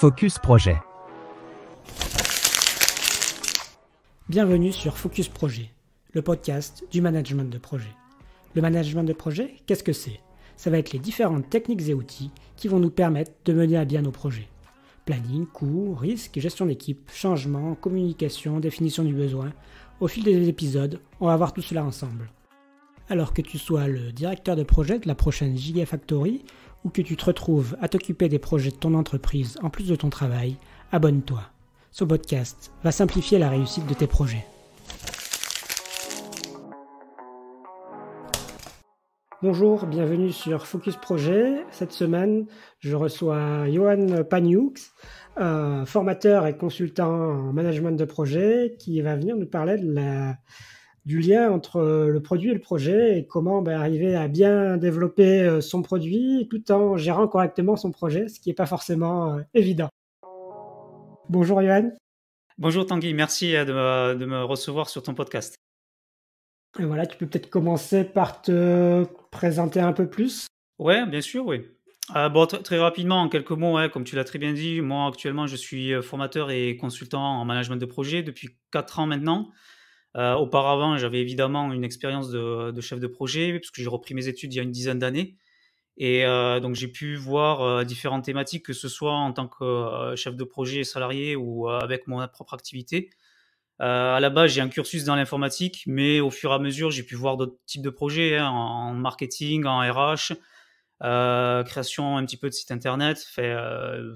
Focus Projet. Bienvenue sur Focus Projet, le podcast du management de projet. Le management de projet, qu'est-ce que c'est ? Ça va être les différentes techniques et outils qui vont nous permettre de mener à bien nos projets. Planning, coûts, risques, gestion d'équipe, changement, communication, définition du besoin. Au fil des épisodes, on va voir tout cela ensemble. Alors que tu sois le directeur de projet de la prochaine Gigafactory ou que tu te retrouves à t'occuper des projets de ton entreprise en plus de ton travail, abonne-toi. Ce podcast va simplifier la réussite de tes projets. Bonjour, bienvenue sur Focus Projet. Cette semaine, je reçois Johan Pagnoux, formateur et consultant en management de projet, qui va venir nous parler du lien entre le produit et le projet et comment arriver à bien développer son produit tout en gérant correctement son projet, ce qui n'est pas forcément évident. Bonjour Johan. Bonjour Tanguy, merci de me recevoir sur ton podcast. Et voilà, tu peux peut-être commencer par te présenter un peu plus. Ouais, bien sûr, oui. Très rapidement, en quelques mots, comme tu l'as très bien dit, moi actuellement je suis formateur et consultant en management de projet depuis 4 ans maintenant. Auparavant, j'avais évidemment une expérience de chef de projet puisque j'ai repris mes études il y a une dizaine d'années. Et donc j'ai pu voir différentes thématiques, que ce soit en tant que chef de projet salarié ou avec mon propre activité. À la base, j'ai un cursus dans l'informatique, mais au fur et à mesure, j'ai pu voir d'autres types de projets en marketing, en RH, création un petit peu de site internet,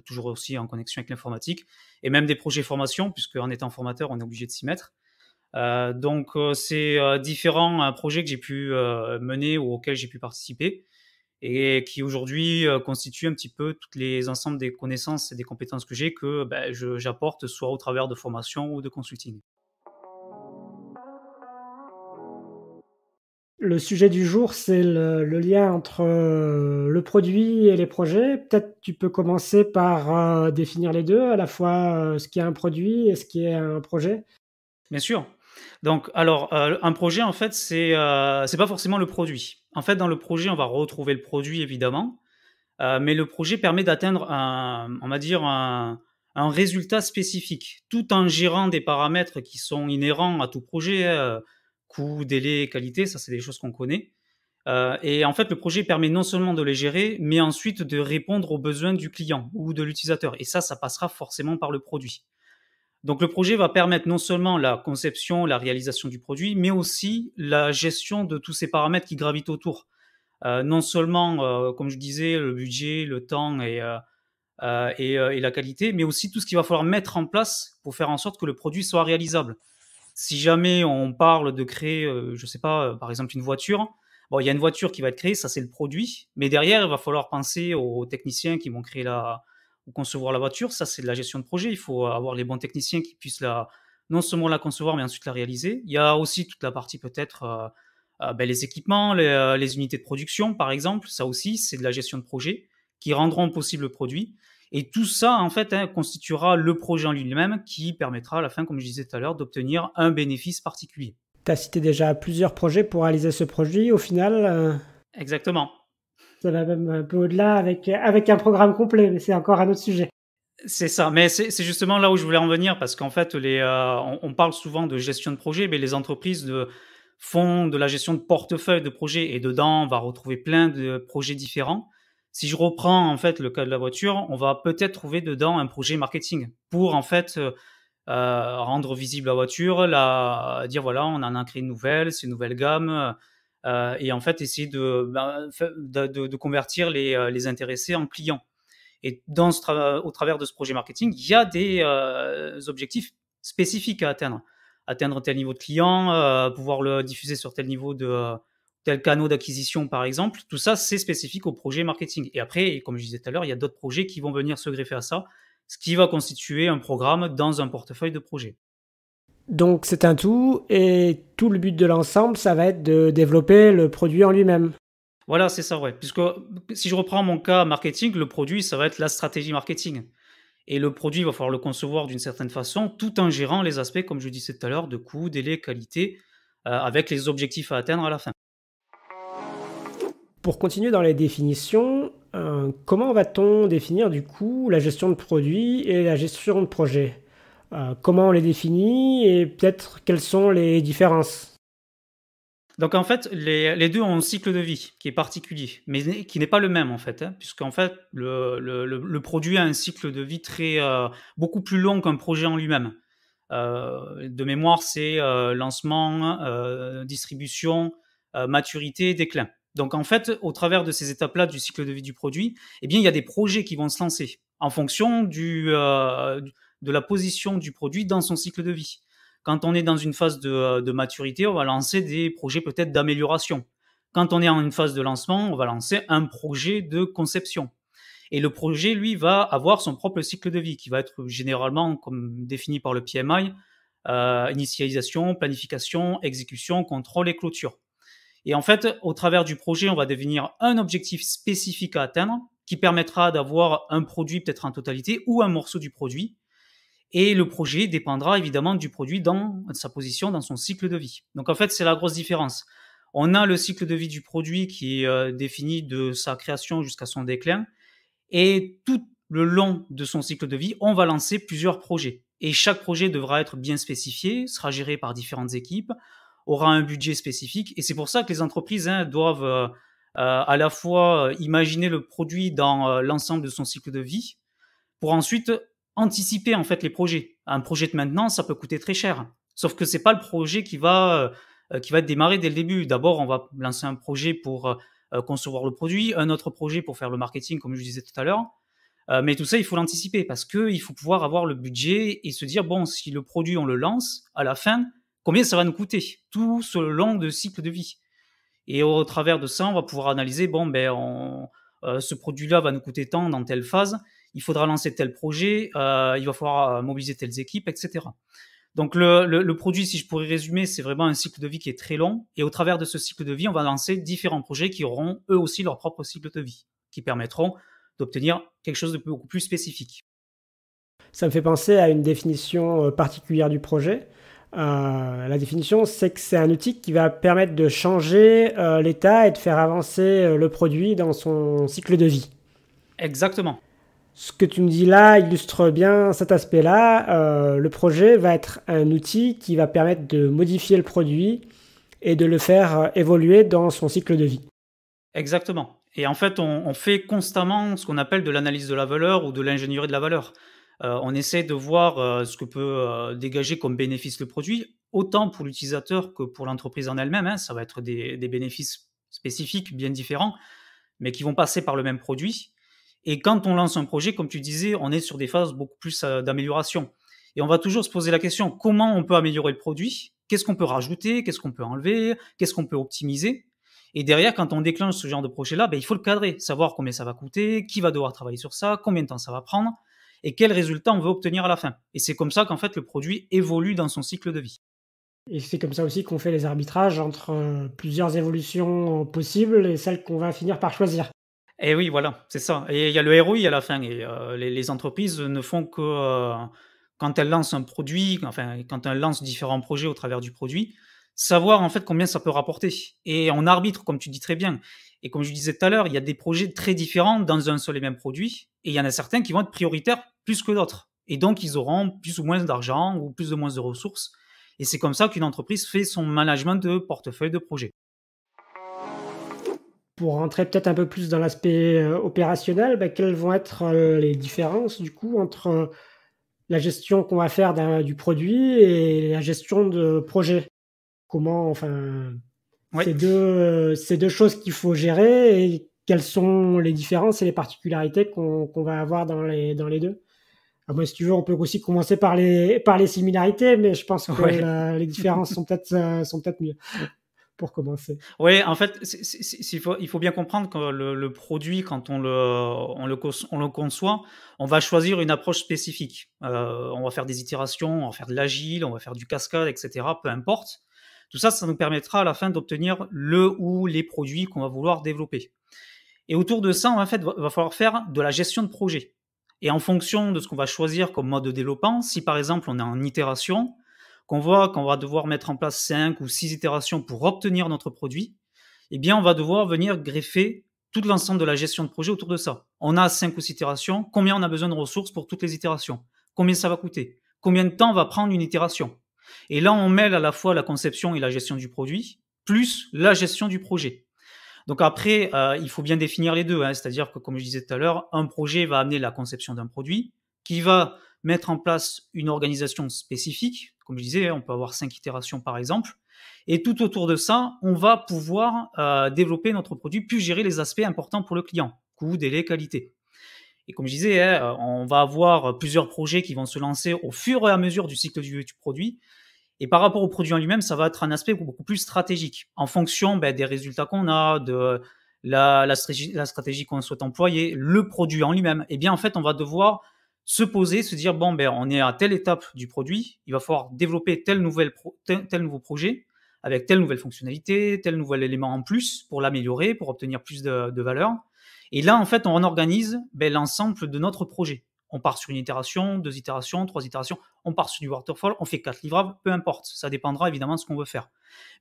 toujours aussi en connexion avec l'informatique, et même des projets formation, puisque en étant formateur, on est obligé de s'y mettre. C'est différents projets que j'ai pu mener ou auxquels j'ai pu participer et qui aujourd'hui constituent un petit peu tous les ensembles des connaissances et des compétences que j'ai que j'apporte soit au travers de formation ou de consulting. Le sujet du jour, c'est le lien entre le produit et les projets. Peut-être tu peux commencer par définir les deux, à la fois ce qui est un produit et ce qui est un projet. Bien sûr. Donc, alors, un projet, en fait, c'est pas forcément le produit. En fait, dans le projet, on va retrouver le produit, évidemment, mais le projet permet d'atteindre un résultat spécifique, tout en gérant des paramètres qui sont inhérents à tout projet, coût, délai, qualité, ça, c'est des choses qu'on connaît. Et en fait, le projet permet non seulement de les gérer, mais ensuite de répondre aux besoins du client ou de l'utilisateur. Et ça passera forcément par le produit. Donc le projet va permettre non seulement la conception, la réalisation du produit, mais aussi la gestion de tous ces paramètres qui gravitent autour. Non seulement, comme je disais, le budget, le temps et la qualité, mais aussi tout ce qu'il va falloir mettre en place pour faire en sorte que le produit soit réalisable. Si jamais on parle de créer, je sais pas, par exemple une voiture, bon, il y a une voiture qui va être créée, ça c'est le produit, mais derrière, il va falloir penser aux techniciens qui vont créer ou concevoir la voiture, ça c'est de la gestion de projet, il faut avoir les bons techniciens qui puissent non seulement la concevoir, mais ensuite la réaliser. Il y a aussi toute la partie peut-être les équipements, les unités de production par exemple, ça aussi c'est de la gestion de projet qui rendront possible le produit. Et tout ça, en fait, constituera le projet en lui-même qui permettra à la fin, comme je disais tout à l'heure, d'obtenir un bénéfice particulier. Tu as cité déjà plusieurs projets pour réaliser ce produit. Au final, Exactement. Ça va même un peu au-delà avec un programme complet, mais c'est encore un autre sujet. C'est ça, mais c'est justement là où je voulais en venir, parce qu'en fait, on parle souvent de gestion de projet, mais les entreprises font de la gestion de portefeuille de projets, et dedans, on va retrouver plein de projets différents. Si je reprends en fait le cas de la voiture, on va peut-être trouver dedans un projet marketing pour en fait rendre visible la voiture, dire voilà, on en a créé une nouvelle, c'est une nouvelle gamme, et en fait essayer de convertir les intéressés en clients. Et au travers de ce projet marketing, il y a des objectifs spécifiques à atteindre. Atteindre tel niveau de client, pouvoir le diffuser sur tel niveau tel canal d'acquisition, par exemple. Tout ça, c'est spécifique au projet marketing. Et après, comme je disais tout à l'heure, il y a d'autres projets qui vont venir se greffer à ça, ce qui va constituer un programme dans un portefeuille de projets. Donc, c'est un tout, et tout le but de l'ensemble, ça va être de développer le produit en lui-même. Voilà, c'est ça, ouais. Puisque si je reprends mon cas marketing, le produit, ça va être la stratégie marketing. Et le produit, il va falloir le concevoir d'une certaine façon, tout en gérant les aspects, comme je disais tout à l'heure, de coût, délai, qualité, avec les objectifs à atteindre à la fin. Pour continuer dans les définitions, Comment va-t-on définir du coup la gestion de produits et la gestion de projet? Comment on les définit et peut-être quelles sont les différences? Donc en fait, les 2 ont un cycle de vie qui est particulier, mais qui n'est pas le même en fait, hein, puisqu'en fait le produit a un cycle de vie beaucoup plus long qu'un projet en lui-même. De mémoire, c'est, lancement, distribution, maturité, déclin. Donc en fait, au travers de ces étapes-là du cycle de vie du produit, eh bien, il y a des projets qui vont se lancer en fonction de la position du produit dans son cycle de vie. Quand on est dans une phase de maturité, on va lancer des projets peut-être d'amélioration. Quand on est en une phase de lancement, on va lancer un projet de conception. Et le projet, lui, va avoir son propre cycle de vie qui va être généralement comme défini par le PMI, initialisation, planification, exécution, contrôle et clôture. Et en fait, au travers du projet, on va définir un objectif spécifique à atteindre qui permettra d'avoir un produit peut-être en totalité ou un morceau du produit. Et le projet dépendra évidemment du produit dans sa position dans son cycle de vie. Donc en fait, c'est la grosse différence. On a le cycle de vie du produit qui est défini de sa création jusqu'à son déclin. Et tout le long de son cycle de vie, on va lancer plusieurs projets. Et chaque projet devra être bien spécifié, sera géré par différentes équipes, aura un budget spécifique. Et c'est pour ça que les entreprises doivent à la fois imaginer le produit dans l'ensemble de son cycle de vie, pour ensuite anticiper en fait les projets. Un projet de maintenance, ça peut coûter très cher. Sauf que c'est pas le projet qui va être démarré dès le début. D'abord, on va lancer un projet pour concevoir le produit, un autre projet pour faire le marketing, comme je disais tout à l'heure. Mais tout ça, il faut l'anticiper parce qu'il faut pouvoir avoir le budget et se dire, bon, si le produit, on le lance, à la fin, combien ça va nous coûter tout ce long de cycle de vie. Et au travers de ça, on va pouvoir analyser, bon, ce produit-là va nous coûter tant dans telle phase, il faudra lancer tel projet, il va falloir mobiliser telles équipes, etc. Donc le produit, si je pourrais résumer, c'est vraiment un cycle de vie qui est très long. Et au travers de ce cycle de vie, on va lancer différents projets qui auront eux aussi leur propre cycle de vie, qui permettront d'obtenir quelque chose de beaucoup plus spécifique. Ça me fait penser à une définition particulière du projet. La définition, c'est que c'est un outil qui va permettre de changer l'état et de faire avancer le produit dans son cycle de vie. Exactement. Ce que tu me dis là illustre bien cet aspect-là. Le projet va être un outil qui va permettre de modifier le produit et de le faire évoluer dans son cycle de vie. Exactement. Et en fait, on fait constamment ce qu'on appelle de l'analyse de la valeur ou de l'ingénierie de la valeur. On essaie de voir ce que peut dégager comme bénéfice le produit, autant pour l'utilisateur que pour l'entreprise en elle-même, hein. Ça va être des bénéfices spécifiques, bien différents, mais qui vont passer par le même produit. Et quand on lance un projet, comme tu disais, on est sur des phases beaucoup plus d'amélioration. Et on va toujours se poser la question, comment on peut améliorer le produit? Qu'est-ce qu'on peut rajouter? Qu'est-ce qu'on peut enlever? Qu'est-ce qu'on peut optimiser? Et derrière, quand on déclenche ce genre de projet-là, il faut le cadrer, savoir combien ça va coûter, qui va devoir travailler sur ça, combien de temps ça va prendre, et quel résultat on veut obtenir à la fin. Et c'est comme ça qu'en fait le produit évolue dans son cycle de vie. Et c'est comme ça aussi qu'on fait les arbitrages entre plusieurs évolutions possibles et celles qu'on va finir par choisir. Et oui, voilà, c'est ça. Et il y a le ROI à la fin. Et les entreprises ne font que, quand elles lancent un produit, enfin, quand elles lancent différents projets au travers du produit, savoir en fait combien ça peut rapporter. Et on arbitre, comme tu dis très bien. Et comme je disais tout à l'heure, il y a des projets très différents dans un seul et même produit. Et il y en a certains qui vont être prioritaires plus que d'autres. Et donc, ils auront plus ou moins d'argent ou plus ou moins de ressources. Et c'est comme ça qu'une entreprise fait son management de portefeuille de projet. Pour rentrer peut-être un peu plus dans l'aspect opérationnel, quelles vont être les différences du coup entre la gestion qu'on va faire du produit et la gestion de projet? Comment, enfin, Oui. ces deux choses qu'il faut gérer et quelles sont les différences et les particularités qu'on va avoir dans les deux? Moi, si tu veux, on peut aussi commencer par les similarités, mais je pense que Ouais. les différences sont peut-être mieux pour commencer. Oui, en fait, il faut bien comprendre que le produit, quand on le conçoit, on va choisir une approche spécifique. On va faire des itérations, on va faire de l'agile, on va faire du cascade, etc. Peu importe. Tout ça, ça nous permettra à la fin d'obtenir le ou les produits qu'on va vouloir développer. Et autour de ça, en fait, va falloir faire de la gestion de projet. Et en fonction de ce qu'on va choisir comme mode de développement, si par exemple on est en itération, qu'on voit qu'on va devoir mettre en place 5 ou 6 itérations pour obtenir notre produit, eh bien on va devoir venir greffer tout l'ensemble de la gestion de projet autour de ça. On a 5 ou 6 itérations, combien on a besoin de ressources pour toutes les itérations? Combien ça va coûter? Combien de temps va prendre une itération? Et là, on mêle à la fois la conception et la gestion du produit, plus la gestion du projet. Donc après, il faut bien définir les deux, hein, c'est-à-dire que, comme je disais tout à l'heure, un projet va amener la conception d'un produit, qui va mettre en place une organisation spécifique. Comme je disais, on peut avoir 5 itérations par exemple. Et tout autour de ça, on va pouvoir développer notre produit, puis gérer les aspects importants pour le client, coût, délai, qualité. Et comme je disais, hein, on va avoir plusieurs projets qui vont se lancer au fur et à mesure du cycle du produit. Et par rapport au produit en lui-même, ça va être un aspect beaucoup plus stratégique, en fonction des résultats qu'on a, de la stratégie qu'on souhaite employer, le produit en lui-même. Et bien en fait, on va devoir se poser, se dire, bon, on est à telle étape du produit, il va falloir développer tel nouveau projet, avec telle nouvelle fonctionnalité, tel nouvel élément en plus pour l'améliorer, pour obtenir plus de valeur. Et là, en fait, on organise l'ensemble de notre projet. On part sur une itération, 2 itérations, 3 itérations, on part sur du waterfall, on fait 4 livrables, peu importe. Ça dépendra évidemment de ce qu'on veut faire.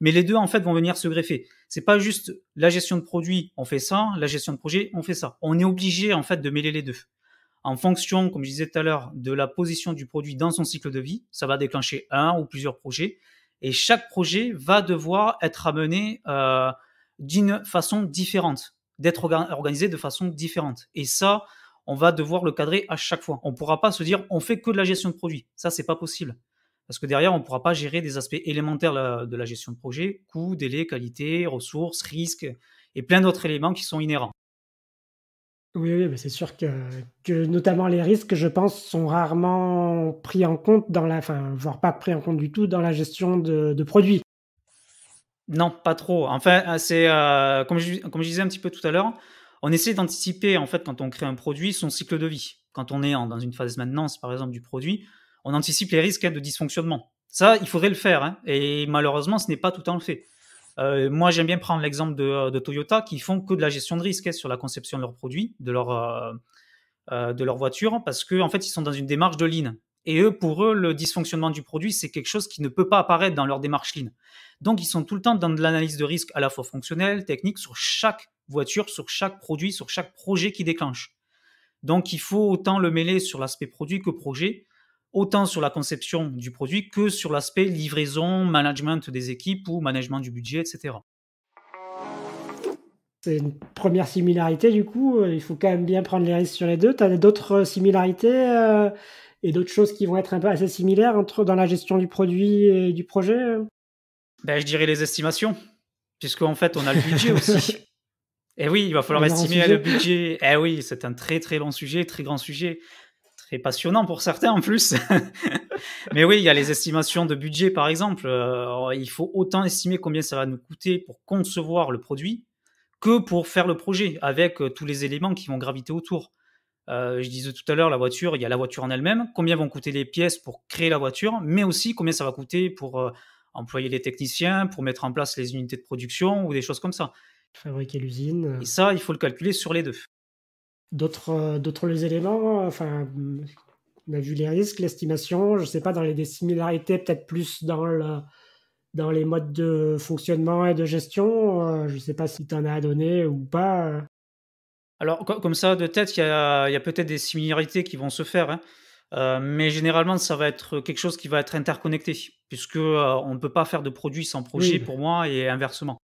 Mais les deux, en fait, vont venir se greffer. C'est pas juste la gestion de produit, on fait ça, la gestion de projet, on fait ça. On est obligé, en fait, de mêler les deux. En fonction, comme je disais tout à l'heure, de la position du produit dans son cycle de vie, ça va déclencher un ou plusieurs projets. Et chaque projet va devoir être amené d'une façon différente, d'être organisé de façon différente. Et ça, on va devoir le cadrer à chaque fois. On ne pourra pas se dire on fait que de la gestion de produit. Ça, c'est pas possible. Parce que derrière, on ne pourra pas gérer des aspects élémentaires de la gestion de projet, coût, délai, qualité, ressources, risques et plein d'autres éléments qui sont inhérents. Oui, oui, c'est sûr que notamment les risques, je pense, sont rarement pris en compte enfin, voire pas pris en compte du tout dans la gestion de produits. Non, pas trop. Enfin, c'est comme je disais un petit peu tout à l'heure, on essaie d'anticiper en fait quand on crée un produit son cycle de vie. Quand on est dans une phase de maintenance, par exemple, du produit, on anticipe les risques de dysfonctionnement. Ça, il faudrait le faire, hein, et malheureusement, ce n'est pas tout le temps le fait. Moi, j'aime bien prendre l'exemple de Toyota qui font que de la gestion de risque sur la conception de leurs produits, de leur voiture, parce qu'en fait, ils sont dans une démarche de lean. Et eux, pour eux, le dysfonctionnement du produit, c'est quelque chose qui ne peut pas apparaître dans leur démarche lean. Donc, ils sont tout le temps dans de l'analyse de risque à la fois fonctionnelle, technique, sur chaque voiture, sur chaque produit, sur chaque projet qui déclenche. Donc, il faut autant le mêler sur l'aspect produit que projet, autant sur la conception du produit que sur l'aspect livraison, management des équipes ou management du budget, etc. C'est une première similarité du coup, il faut quand même bien prendre les risques sur les 2. Tu as d'autres similarités, et d'autres choses qui vont être un peu assez similaires dans la gestion du produit et du projet? Je dirais les estimations, puisqu'en fait, on a le budget aussi. Et oui, il va falloir estimer le budget. Eh oui, c'est un très très long sujet, très grand sujet, très passionnant pour certains en plus. Mais oui, il y a les estimations de budget par exemple. Il faut autant estimer combien ça va nous coûter pour concevoir le produit que pour faire le projet avec tous les éléments qui vont graviter autour. Je disais tout à l'heure, la voiture, il y a la voiture en elle-même, combien vont coûter les pièces pour créer la voiture, mais aussi combien ça va coûter pour employer les techniciens, pour mettre en place les unités de production ou des choses comme ça. Fabriquer l'usine. Et ça, il faut le calculer sur les deux. D'autres éléments, enfin, on a vu les risques, l'estimation, je sais pas, des similarités, peut-être plus dans les modes de fonctionnement et de gestion, je sais pas si tu en as à donner ou pas. Alors, comme ça, de tête, il y a peut-être des similarités qui vont se faire, hein. Mais généralement, ça va être quelque chose qui va être interconnecté, puisque on ne peut pas faire de produit sans projet Oui. pour moi et inversement.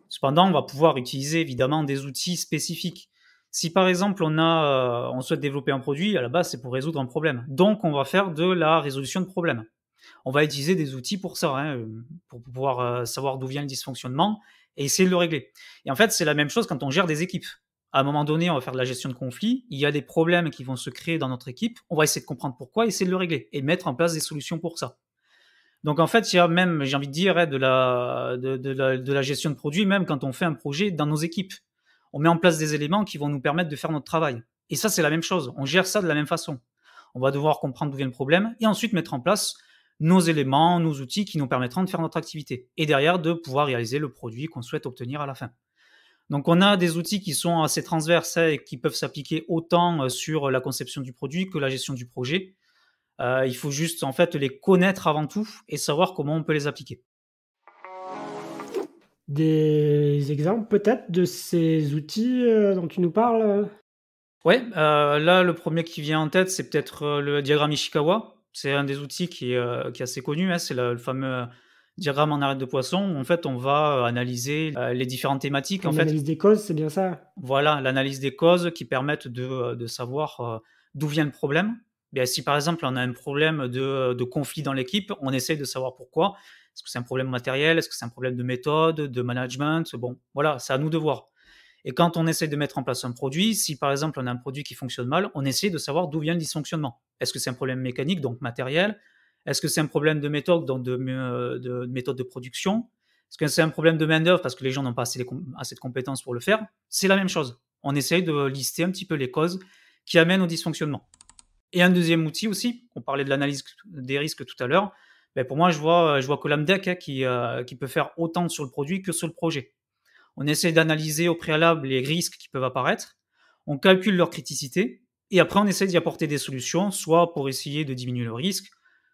Cependant, on va pouvoir utiliser évidemment des outils spécifiques. Si par exemple on souhaite développer un produit, à la base c'est pour résoudre un problème. Donc on va faire de la résolution de problème. On va utiliser des outils pour ça, hein, pour pouvoir savoir d'où vient le dysfonctionnement et essayer de le régler. Et en fait, c'est la même chose quand on gère des équipes. À un moment donné, on va faire de la gestion de conflits. Il y a des problèmes qui vont se créer dans notre équipe. On va essayer de comprendre pourquoi, essayer de le régler et mettre en place des solutions pour ça. Donc en fait, il y a même, j'ai envie de dire, de la gestion de produit, même quand on fait un projet dans nos équipes. On met en place des éléments qui vont nous permettre de faire notre travail. Et ça, c'est la même chose. On gère ça de la même façon. On va devoir comprendre d'où vient le problème et ensuite mettre en place nos éléments, nos outils qui nous permettront de faire notre activité. Et derrière, de pouvoir réaliser le produit qu'on souhaite obtenir à la fin. Donc on a des outils qui sont assez transverses et qui peuvent s'appliquer autant sur la conception du produit que la gestion du projet. Il faut juste en fait les connaître avant tout et savoir comment on peut les appliquer. des exemples peut-être de ces outils dont tu nous parles? Ouais, là, le premier qui vient en tête, c'est peut-être, le diagramme Ishikawa. C'est un des outils qui est assez connu, hein. C'est le fameux diagramme en arête de poisson où en fait, on va, analyser, les différentes thématiques, en Comme fait. l'analyse des causes, c'est bien ça? Voilà, l'analyse des causes qui permettent de savoir, d'où vient le problème. Bien, si par exemple, on a un problème de conflit dans l'équipe, on essaye de savoir pourquoi. Est-ce que c'est un problème matériel? Est-ce que c'est un problème de méthode, de management? Bon, voilà, c'est à nous de voir. Et quand on essaie de mettre en place un produit, si par exemple on a un produit qui fonctionne mal, on essaie de savoir d'où vient le dysfonctionnement. Est-ce que c'est un problème mécanique, donc matériel? Est-ce que c'est un problème de méthode, donc de méthode de production? Est-ce que c'est un problème de main-d'œuvre parce que les gens n'ont pas assez de compétences pour le faire? C'est la même chose. On essaye de lister un petit peu les causes qui amènent au dysfonctionnement. Et un deuxième outil aussi, on parlait de l'analyse des risques tout à l'heure, ben pour moi je vois Column Deck, hein, qui peut faire autant sur le produit que sur le projet. On essaie d'analyser au préalable les risques qui peuvent apparaître, on calcule leur criticité, et après on essaie d'y apporter des solutions, soit pour essayer de diminuer le risque,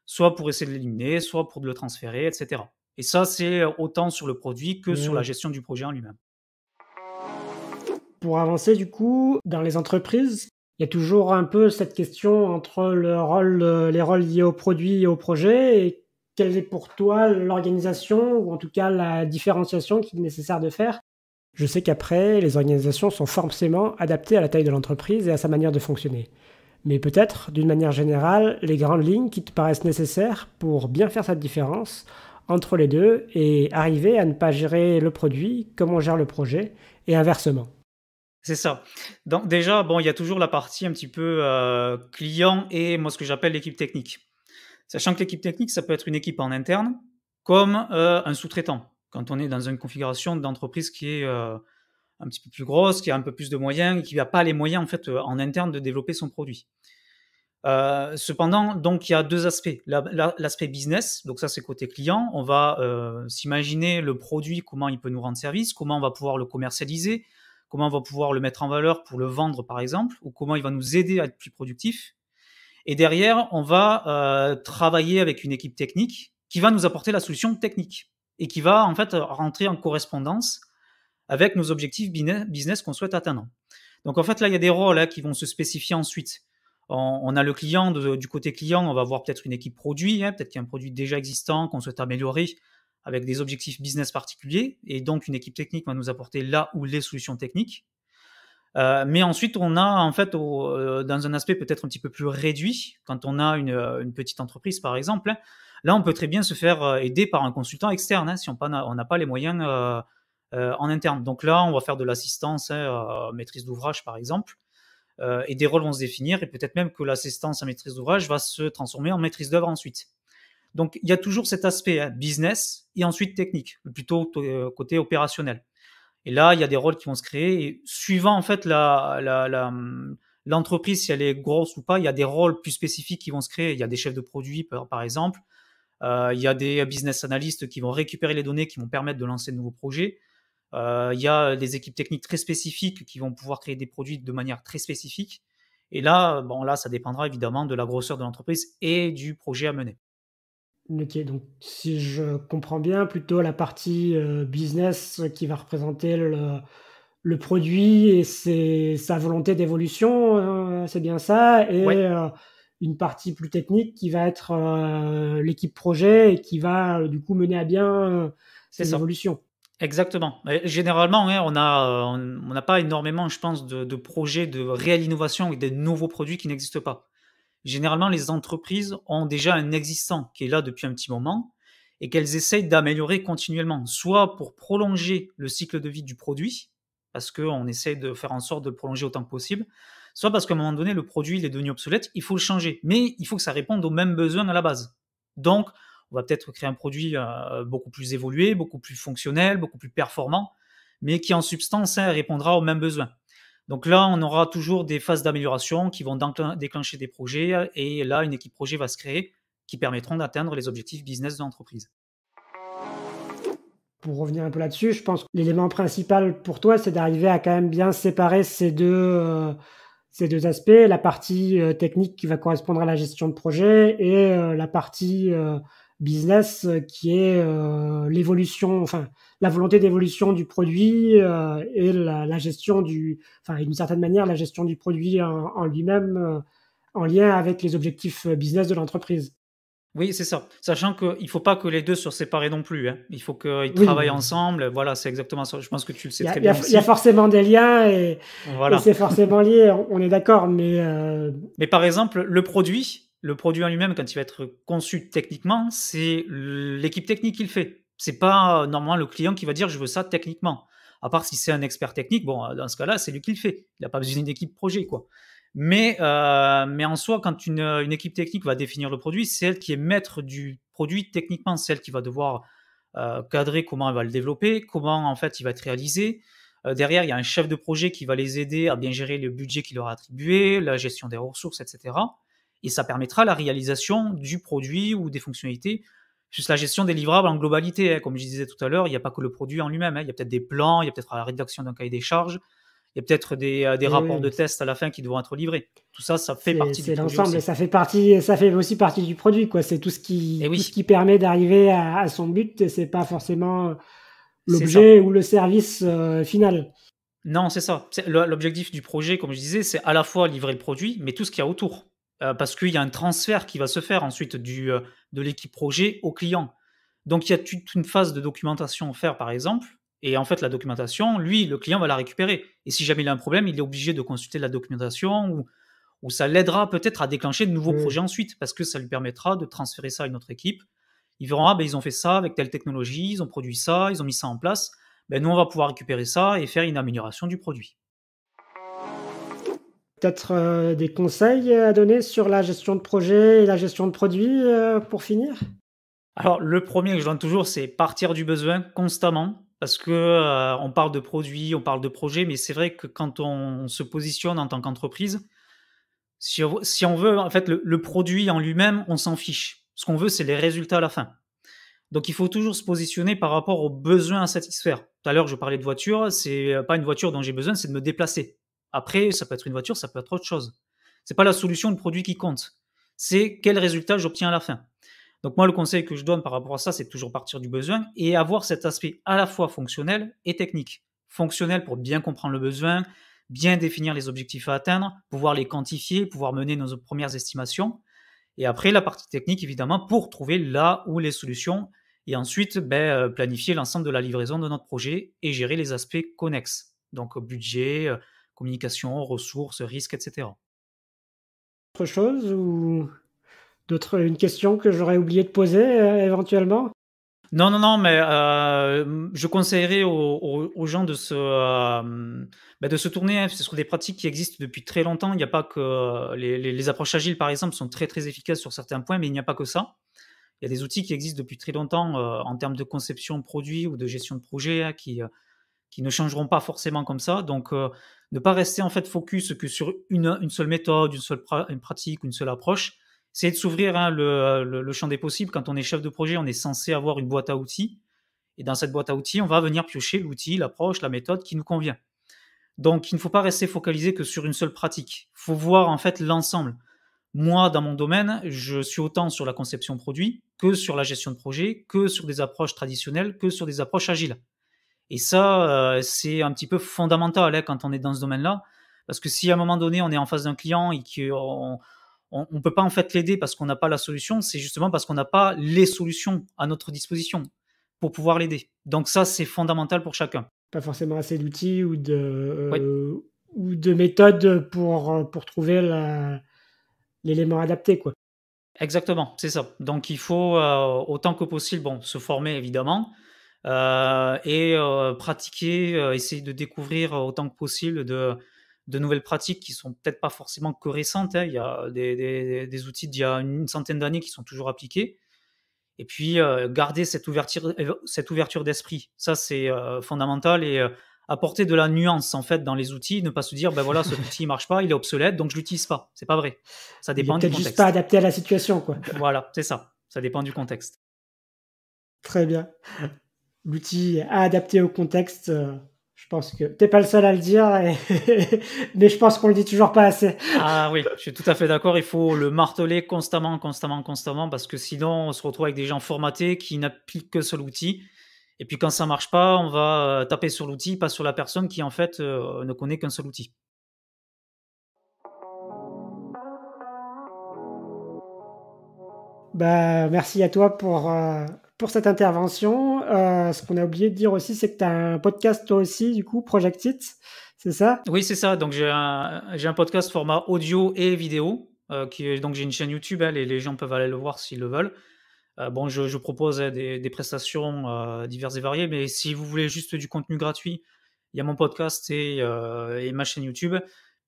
soit pour essayer de l'éliminer, soit pour le transférer, etc. Et ça, c'est autant sur le produit que sur la Oui. gestion du projet en lui-même. Pour avancer du coup, dans les entreprises, il y a toujours un peu cette question entre le rôle, les rôles liés au produit et au projet et quelle est pour toi l'organisation ou en tout cas la différenciation qu'il est nécessaire de faire? Je sais qu'après, les organisations sont forcément adaptées à la taille de l'entreprise et à sa manière de fonctionner. Mais peut-être, d'une manière générale, les grandes lignes qui te paraissent nécessaires pour bien faire cette différence entre les deux et arriver à ne pas gérer le produit comme on gère le projet et inversement. C'est ça. Donc déjà, bon, il y a toujours la partie un petit peu client et moi ce que j'appelle l'équipe technique. Sachant que l'équipe technique, ça peut être une équipe en interne comme un sous-traitant. Quand on est dans une configuration d'entreprise qui est un petit peu plus grosse, qui a un peu plus de moyens et qui n'a pas les moyens en fait en interne de développer son produit. Cependant, donc il y a deux aspects. L'aspect business, donc ça c'est côté client. On va s'imaginer le produit, comment il peut nous rendre service, comment on va pouvoir le commercialiser, comment on va pouvoir le mettre en valeur pour le vendre par exemple, ou comment il va nous aider à être plus productif. Et derrière, on va travailler avec une équipe technique qui va nous apporter la solution technique et qui va en fait rentrer en correspondance avec nos objectifs business qu'on souhaite atteindre. Donc en fait là, il y a des rôles qui vont se spécifier ensuite. On a le client, du côté client, on va avoir peut-être une équipe produit, peut-être qu'il y a un produit déjà existant qu'on souhaite améliorer avec des objectifs business particuliers, et donc une équipe technique va nous apporter là où les solutions techniques. Mais ensuite, on a en fait, dans un aspect peut-être un petit peu plus réduit, quand on a une petite entreprise par exemple, là on peut très bien se faire aider par un consultant externe si on n'a pas les moyens en interne. Donc là, on va faire de l'assistance, maîtrise d'ouvrage par exemple, et des rôles vont se définir, et peut-être même que l'assistance à maîtrise d'ouvrage va se transformer en maîtrise d'œuvre ensuite. Donc il y a toujours cet aspect business et ensuite technique, plutôt côté opérationnel. Et là, il y a des rôles qui vont se créer, et suivant en fait l'entreprise, si elle est grosse ou pas, il y a des rôles plus spécifiques qui vont se créer. Il y a des chefs de produits, par exemple. Il y a des business analysts qui vont récupérer les données qui vont permettre de lancer de nouveaux projets. Il y a des équipes techniques très spécifiques qui vont pouvoir créer des produits de manière très spécifique. Et là, bon, là, ça dépendra évidemment de la grosseur de l'entreprise et du projet à mener. OK, donc si je comprends bien, plutôt la partie, business qui va représenter le produit et sa volonté d'évolution, c'est bien ça? Ouais, Et une partie plus technique qui va être, l'équipe projet et qui va, du coup mener à bien, c'est ces ça. évolutions. Exactement. Et généralement, on n'a pas énormément, je pense, de projets de réelle innovation et de nouveaux produits qui n'existent pas. Généralement, les entreprises ont déjà un existant qui est là depuis un petit moment et qu'elles essayent d'améliorer continuellement, soit pour prolonger le cycle de vie du produit, parce qu'on essaie de faire en sorte de le prolonger autant que possible, soit parce qu'à un moment donné, le produit il est devenu obsolète, il faut le changer, mais il faut que ça réponde aux mêmes besoins à la base. Donc, on va peut-être créer un produit beaucoup plus évolué, beaucoup plus fonctionnel, beaucoup plus performant, mais qui en substance répondra aux mêmes besoins. Donc là, on aura toujours des phases d'amélioration qui vont déclencher des projets, et là, une équipe projet va se créer qui permettront d'atteindre les objectifs business de l'entreprise. Pour revenir un peu là-dessus, je pense que l'élément principal pour toi, c'est d'arriver à quand même bien séparer ces 2 aspects, la partie, technique qui va correspondre à la gestion de projet et la partie, business qui est l'évolution, enfin la volonté d'évolution du produit et la gestion enfin d'une certaine manière, la gestion du produit en lui-même en lien avec les objectifs business de l'entreprise. Oui, c'est ça. Sachant qu'il ne faut pas que les 2 soient séparés non plus, hein. Il faut qu'ils Oui, travaillent ensemble. Voilà, c'est exactement ça. Je pense que tu le sais il y a, très il y bien a- il y a aussi. forcément des liens et Voilà. c'est forcément lié, on est d'accord, mais Mais par exemple, le produit en lui-même, quand il va être conçu techniquement, c'est l'équipe technique qui le fait. C'est pas normalement le client qui va dire je veux ça techniquement. À part si c'est un expert technique, bon, dans ce cas-là, c'est lui qui le fait. Il n'a pas besoin d'une équipe projet, quoi. Mais en soi, quand une équipe technique va définir le produit, c'est elle qui est maître du produit techniquement. C'est elle qui va devoir cadrer comment elle va le développer, comment en fait il va être réalisé, derrière, il y a un chef de projet qui va les aider à bien gérer le budget qui leur est attribué, la gestion des ressources, etc. Et ça permettra la réalisation du produit ou des fonctionnalités, juste la gestion des livrables en globalité, hein. Comme je disais tout à l'heure, il n'y a pas que le produit en lui-même, hein. Il y a peut-être des plans, il y a peut-être la rédaction d'un cahier des charges, il y a peut-être des oui, rapports de oui, test à la fin qui devront être livrés. Tout ça, ça fait c'est partie du c'est projet l'ensemble et aussi. ça fait aussi partie du produit, quoi. C'est Et tout ce oui, qui permet d'arriver à son but et c'est pas forcément c'est ça. l'objet ou le service final. Non, c'est ça. L'objectif du projet, comme je disais, c'est à la fois livrer le produit, mais tout ce qu'il y a autour. Parce qu'il y a un transfert qui va se faire ensuite de l'équipe projet au client. Donc il y a toute une phase de documentation à faire, par exemple. Et en fait, la documentation, lui, le client va la récupérer. Et si jamais il a un problème, il est obligé de consulter la documentation ou ça l'aidera peut-être à déclencher de nouveaux Oui. projets ensuite, parce que ça lui permettra de transférer ça à une autre équipe. Ils verront, ah ben ils ont fait ça avec telle technologie, ils ont produit ça, ils ont mis ça en place. Ben, nous, on va pouvoir récupérer ça et faire une amélioration du produit. Peut-être des conseils à donner sur la gestion de projet et la gestion de produit pour finir? Alors, le premier que je donne toujours, c'est partir du besoin constamment, parce que on parle de produits, on parle de projets, mais c'est vrai que quand on se positionne en tant qu'entreprise, si on veut, en fait, le produit en lui-même, on s'en fiche. Ce qu'on veut, c'est les résultats à la fin. Donc, il faut toujours se positionner par rapport aux besoins à satisfaire. Tout à l'heure, je parlais de voiture, c'est pas une voiture dont j'ai besoin, c'est de me déplacer. Après, ça peut être une voiture, ça peut être autre chose. C'est pas la solution, le produit qui compte. C'est quel résultat j'obtiens à la fin. Donc moi, le conseil que je donne par rapport à ça, c'est toujours partir du besoin et avoir cet aspect à la fois fonctionnel et technique. Fonctionnel pour bien comprendre le besoin, bien définir les objectifs à atteindre, pouvoir les quantifier, pouvoir mener nos premières estimations. Et après, la partie technique, évidemment, pour trouver là où les solutions et ensuite planifier l'ensemble de la livraison de notre projet et gérer les aspects connexes. Donc budget, communication, ressources, risques, etc. Autre chose ou une question que j'aurais oublié de poser éventuellement? Non, non, non, mais je conseillerais aux gens de se tourner, hein, sur des pratiques qui existent depuis très longtemps. Il n'y a pas que les approches agiles, par exemple, sont très, très efficaces sur certains points, mais il n'y a pas que ça. Il y a des outils qui existent depuis très longtemps, en termes de conception de produits ou de gestion de projet, hein, qui ne changeront pas forcément comme ça. Donc, ne pas rester en fait focus que sur une seule méthode, une pratique, une seule approche. C'est de s'ouvrir, hein, le champ des possibles. Quand on est chef de projet, on est censé avoir une boîte à outils. Et dans cette boîte à outils, on va venir piocher l'outil, l'approche, la méthode qui nous convient. Donc, il ne faut pas rester focalisé que sur une seule pratique. Il faut voir en fait l'ensemble. Moi, dans mon domaine, je suis autant sur la conception produit que sur la gestion de projet, que sur des approches traditionnelles, que sur des approches agiles. Et ça, c'est un petit peu fondamental, hein, quand on est dans ce domaine-là. Parce que si à un moment donné, on est en face d'un client et qu'on on peut pas en fait l'aider parce qu'on n'a pas la solution, c'est justement parce qu'on n'a pas les solutions à notre disposition pour pouvoir l'aider. Donc ça, c'est fondamental pour chacun. Pas forcément assez d'outils Oui, ou de méthodes pour trouver l'élément adapté, quoi. exactement, c'est ça. Donc il faut, autant que possible, bon, se former évidemment, et pratiquer, essayer de découvrir autant que possible de nouvelles pratiques qui sont peut-être pas forcément que récentes, hein. Il y a des outils d'il y a une centaine d'années qui sont toujours appliqués et puis, garder cette ouverture d'esprit. Ça, c'est, fondamental et apporter de la nuance, en fait, dans les outils. Ne pas se dire: «Ben voilà, cet outil, il marche pas, il est obsolète, donc je l'utilise pas». C'est pas vrai. Ça Il est dépend du peut-être juste pas contexte. adapté à la situation, quoi. Voilà, c'est ça. Ça dépend du contexte. Très bien. L'outil à adapter au contexte, Je pense que t'es pas le seul à le dire, mais je pense qu'on le dit toujours pas assez. Ah oui, je suis tout à fait d'accord. Il faut le marteler constamment, constamment, constamment, parce que sinon, on se retrouve avec des gens formatés qui n'appliquent qu'un seul outil. Et puis quand ça marche pas, on va taper sur l'outil, pas sur la personne qui en fait ne connaît qu'un seul outil. Bah, merci à toi pour cette intervention. Ce qu'on a oublié de dire aussi, c'est que tu as un podcast toi aussi, du coup, Project It, c'est ça? Oui, c'est ça. Donc j'ai un podcast format audio et vidéo. Donc j'ai une chaîne YouTube, hein, les gens peuvent aller le voir s'ils le veulent. Bon, je propose des prestations diverses et variées, mais si vous voulez juste du contenu gratuit, il y a mon podcast et ma chaîne YouTube.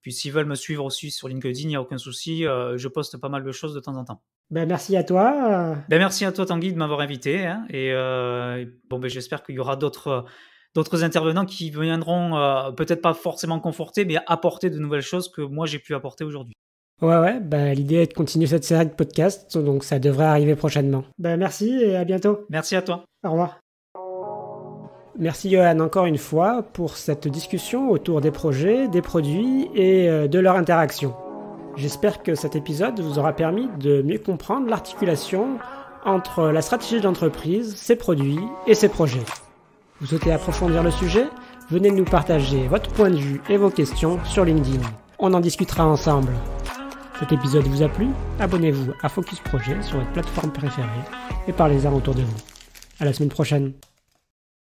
Puis s'ils veulent me suivre aussi sur LinkedIn, il n'y a aucun souci. Je poste pas mal de choses de temps en temps. Bah, merci à toi. Ben, merci à toi, Tanguy, de m'avoir invité, hein, bon, ben, j'espère qu'il y aura d'autres intervenants qui viendront peut-être pas forcément conforter, mais apporter de nouvelles choses que moi j'ai pu apporter aujourd'hui. Ouais, bah, l'idée est de continuer cette série de podcasts, donc ça devrait arriver prochainement. Bah, merci et à bientôt. Merci à toi. Au revoir. Merci Johan encore une fois pour cette discussion autour des projets, des produits et de leur interaction. J'espère que cet épisode vous aura permis de mieux comprendre l'articulation entre la stratégie d'entreprise, ses produits et ses projets. Vous souhaitez approfondir le sujet? Venez nous partager votre point de vue et vos questions sur LinkedIn. On en discutera ensemble. Cet épisode vous a plu? Abonnez-vous à Focus Projet sur votre plateforme préférée et parlez-en autour de vous. À la semaine prochaine.